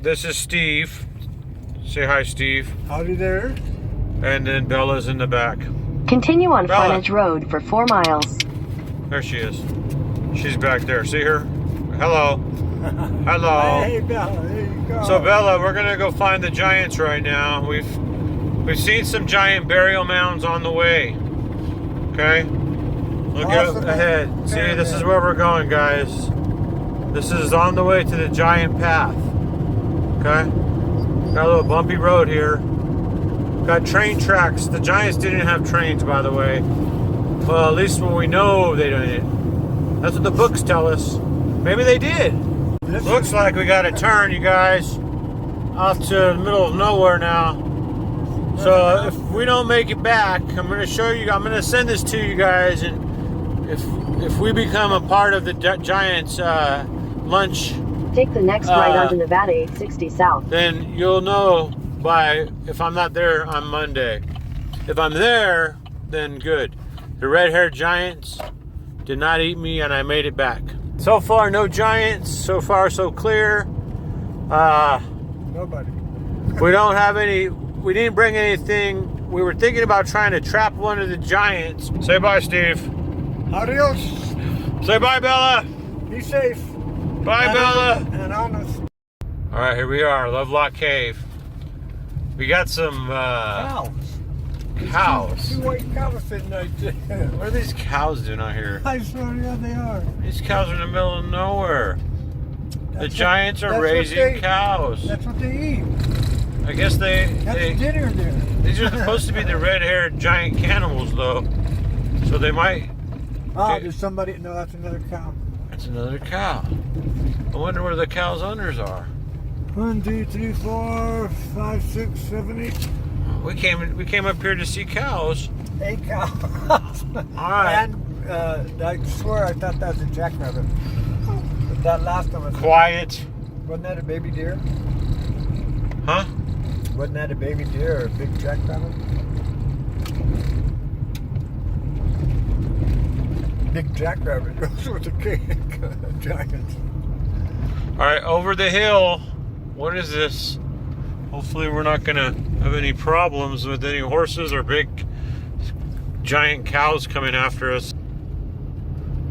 this is Steve. Say hi, Steve. Howdy there. And then Bella's in the back. Continue on Bella. Frontage Road for 4 miles. There she is. She's back there. See her? Hello. Hello. Hey, Bella, there you go. So Bella, we're gonna go find the giants right now. We've seen some giant burial mounds on the way. Okay? Look Awesome. ahead. See, this is where we're going, guys. This is on the way to the giant path. Okay? Got a little bumpy road here. Got train tracks. The giants didn't have trains, by the way. Well, at least when we know they didn't. That's what the books tell us. Maybe they did. Looks like we got to turn, you guys, off to the middle of nowhere now. So if we don't make it back, I'm going to show you. I'm going to send this to you guys, and if we become a part of the Giants lunch, Take the next right onto Nevada 860 South. then you'll know by if I'm not there on Monday. If I'm there, then good. The red-haired giants did not eat me, and I made it back. So far, no giants. So far, so clear. Nobody. We don't have any. We didn't bring anything. We were thinking about trying to trap one of the giants. Say bye, Steve. Adios. Say bye, Bella. Be safe. Bye, Bella. And honest. All right, here we are, Lovelock Cave. We got some Cows. cows. Two white cows sitting right there. What are these cows doing out here? I swear to God, they are. These cows are in the middle of nowhere. The giants are that's what raising cows. That's what they eat. I guess That's dinner there. these are supposed to be the red-haired giant cannibals, though. So they might. Oh, there's somebody. No, that's another cow. That's another cow. I wonder where the cow's owners are. 1, 2, 3, 4, 5, 6, 7, 8. We came up here to see cows. 8 cows. All right. And I swear I thought that was a jackrabbit. But that last one was. Quiet. Wasn't that a baby deer? Huh? Wasn't that a baby deer or a big jackrabbit? Big jackrabbit goes with the giants. All right, over the hill. What is this? Hopefully we're not gonna have any problems with any horses or big giant cows coming after us.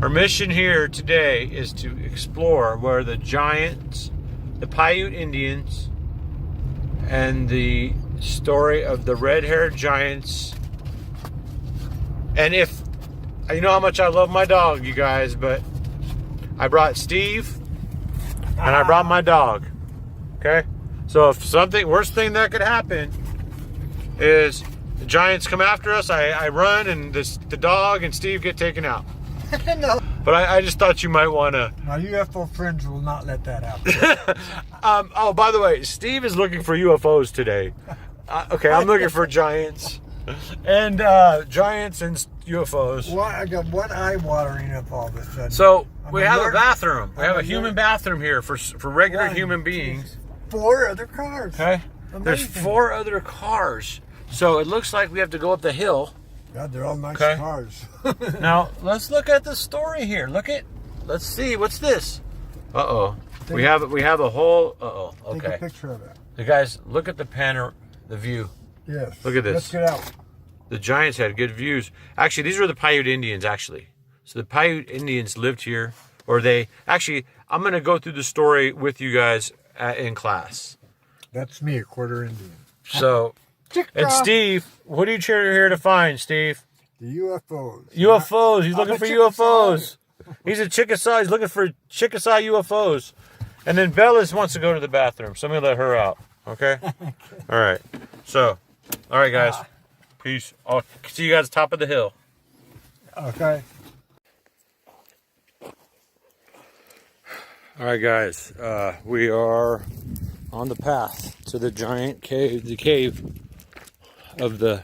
Our mission here today is to explore where the giants, the Paiute Indians, and the story of the red-haired giants. And if you know how much I love my dog, you guys, but I brought Steve and I brought my dog. Okay? So if something, worst thing that could happen is the giants come after us, I run, and the dog and Steve get taken out. No. But I just thought you might want to. My UFO friends will not let that happen. Oh, by the way, Steve is looking for UFOs today. Okay, I'm looking for giants. And giants and UFOs. What? I got one eye watering up all of a sudden. So we I'm have a alert. bathroom. We I'm have a alert. human bathroom here for regular 1, human beings. 4 other cars. Okay. There's Amazing. 4 other cars. So it looks like we have to go up the hill. God, they're all nice Okay. cars. Now let's look at the story here. Let's see. What's this? Uh-oh. We have a whole. Uh-oh. Take Okay. a picture of it. The guys, look at the view. Yes. Look at this. Let's get out. The giants had good views. Actually, these were the Paiute Indians, actually. So the Paiute Indians lived here, or they... Actually, I'm going to go through the story with you guys in class. That's me, a quarter Indian. So, and Steve, what are you here to find, Steve? The UFOs. UFOs. He's looking a for Chickasaw. UFOs. He's a Chickasaw. He's looking for Chickasaw UFOs. And then Bellis wants to go to the bathroom. So I'm going to let her out. Okay? All right. So, all right, guys. Peace. I'll see you guys at the top of the hill. Okay. All right, guys. We are on the path to the giant cave, the cave of the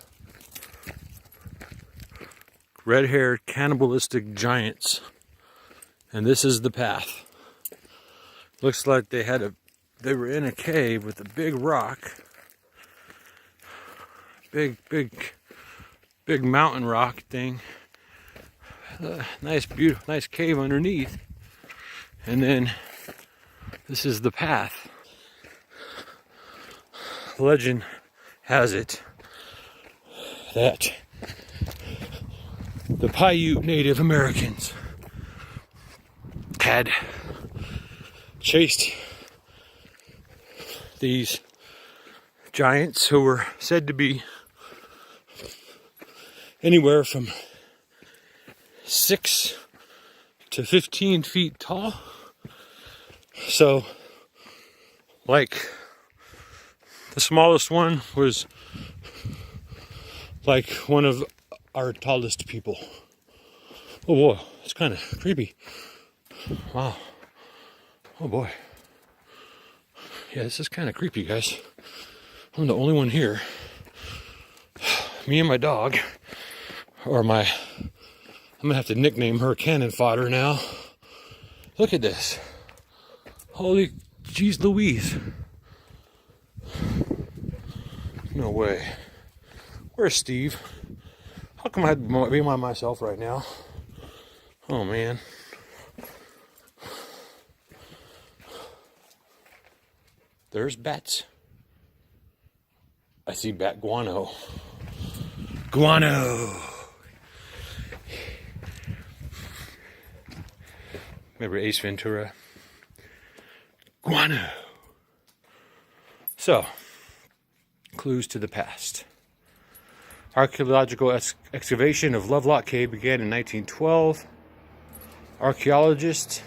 red-haired cannibalistic giants. And this is the path. Looks like they were in a cave with a big rock. Big mountain rock thing. Nice, beautiful, nice cave underneath. And then this is the path. legend has it that the Paiute Native Americans had chased these giants who were said to be anywhere from 6 to 15 feet tall. So, like, the smallest one was like one of our tallest people. Oh boy, it's kind of creepy. Wow. Oh boy. Yeah, this is kind of creepy, guys. I'm the only one here. Me and my dog, or I'm gonna have to nickname her Cannon Fodder now. Look at this. Holy jeez Louise. No way. Where's Steve? How come I had to be by myself right now? Oh man. There's bats. I see bat guano. Guano! Remember Ace Ventura? Guano! So, clues to the past. Archaeological excavation of Lovelock Cave began in 1912. Archaeologists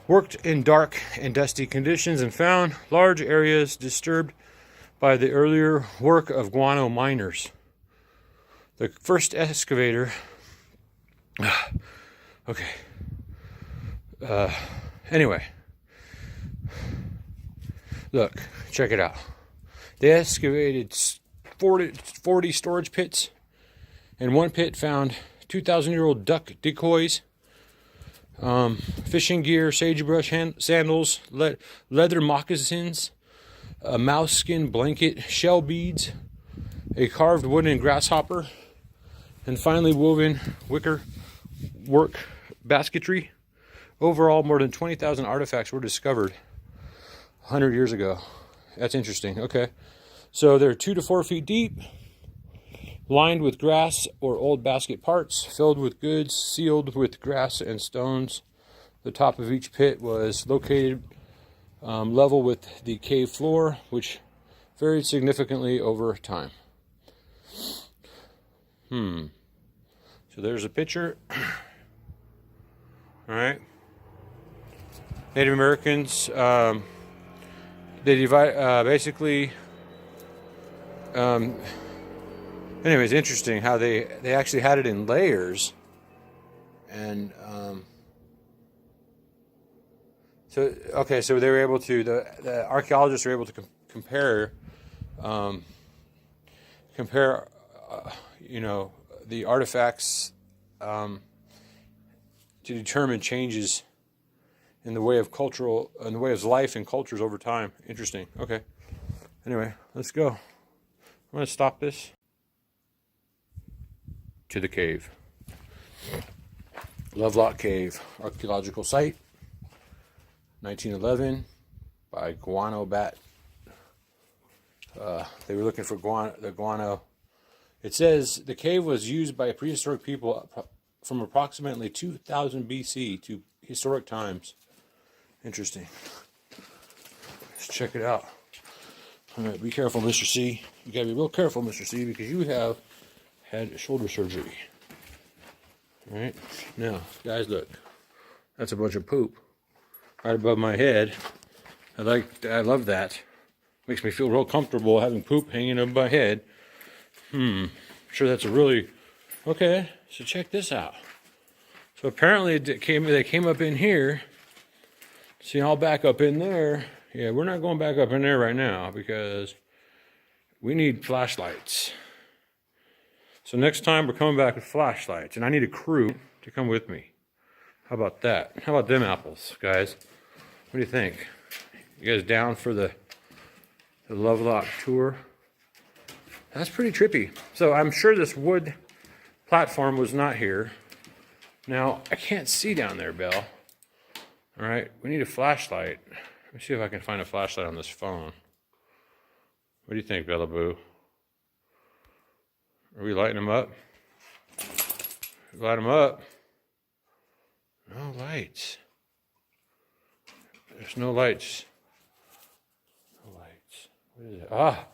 worked in dark and dusty conditions and found large areas disturbed by the earlier work of guano miners. The first excavator... Okay. Anyway. Look, check it out. They excavated 40 storage pits, and one pit found 2,000-year-old duck decoys, fishing gear, sagebrush sandals, leather moccasins, a mouse skin blanket, shell beads, a carved wooden grasshopper, and finally woven wicker work basketry. Overall, more than 20,000 artifacts were discovered 100 years ago. That's interesting. Okay. So they're 2 to 4 feet deep, lined with grass or old basket parts, filled with goods, sealed with grass and stones. The top of each pit was located level with the cave floor, which varied significantly over time. So there's a picture. All right. Native Americans, they divide, basically, anyways, interesting how they actually had it in layers. And, so they were able to, the archaeologists were able to compare, the artifacts, to determine changes in the way of life and cultures over time. Interesting. Okay. Anyway, let's go. I'm going to stop this. To the cave. Lovelock Cave, archaeological site. 1911 by Guano Bat. They were looking for the guano. It says the cave was used by prehistoric people from approximately 2000 BC to historic times. Interesting. Let's check it out. All right, be careful, Mr. C. You gotta be real careful, Mr. C, because you have had shoulder surgery. All right, now, guys, look. That's a bunch of poop right above my head. I love that. Makes me feel real comfortable having poop hanging above my head. I'm sure that's a really... Okay, so check this out. So apparently they came up in here. See, I'll back up in there. Yeah, we're not going back up in there right now because we need flashlights. So next time we're coming back with flashlights, and I need a crew to come with me. How about that? How about them apples, guys? What do you think? You guys down for the Lovelock tour? That's pretty trippy. So I'm sure this wood platform was not here. Now, I can't see down there, Belle. All right, we need a flashlight. Let me see if I can find a flashlight on this phone. do you think, Bella Boo? Are we lighting them up? Light them up. No lights. There's no lights. No lights. What is it? Ah,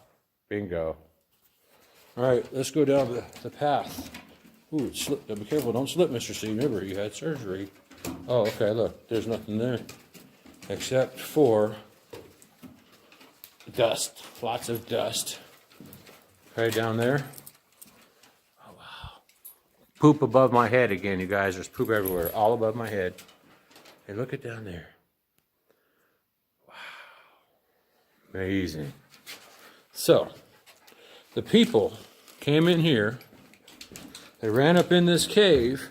bingo. All right, let's go down the path. Ooh, slip. Be careful, don't slip, Mr. C. Remember, you had surgery. Oh, okay, look, there's nothing there except for dust. Lots of dust. Okay, down there. Oh, wow. Poop above my head again, you guys. There's poop everywhere, all above my head. Hey, look at down there. Wow. Amazing. So, the people came in here. They ran up in this cave.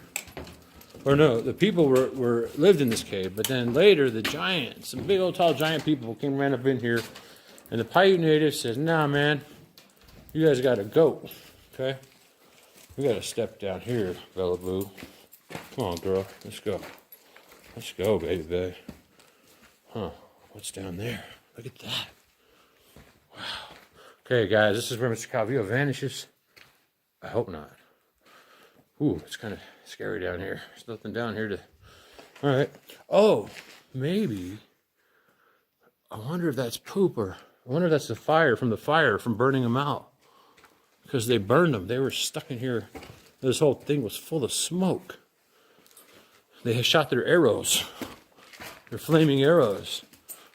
Or no, the people lived in this cave, but then later the giants, some big old tall giant people ran up in here, and the Paiute native says, "Nah, man, you guys gotta go, okay? We gotta step down here, Bella Boo. Come on, girl, let's go. Let's go, baby. Huh, what's down there? Look at that. Wow. Okay, guys, this is where Mr. Calvillo vanishes. I hope not. Ooh, it's kind of scary down here. There's nothing down here to... All right. Oh, maybe. I wonder if that's poop or... I wonder if that's the fire from burning them out. Because they burned them. They were stuck in here. This whole thing was full of smoke. They had shot their arrows. Their flaming arrows.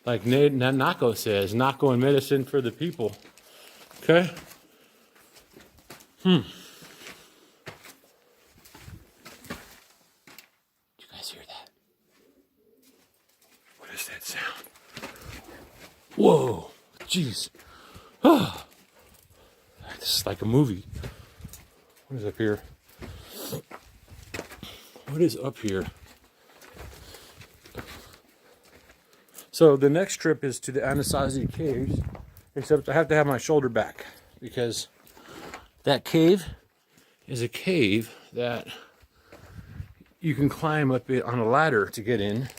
Like Nako says, Nako and medicine for the people. Okay? Whoa, jeez. Oh, this is like a movie. What is up here? What is up here? So the next trip is to the Anasazi Caves, except I have to have my shoulder back because that cave is a cave that you can climb up it on a ladder to get in.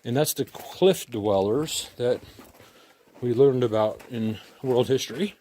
And that's the cliff dwellers that we learned about in world history.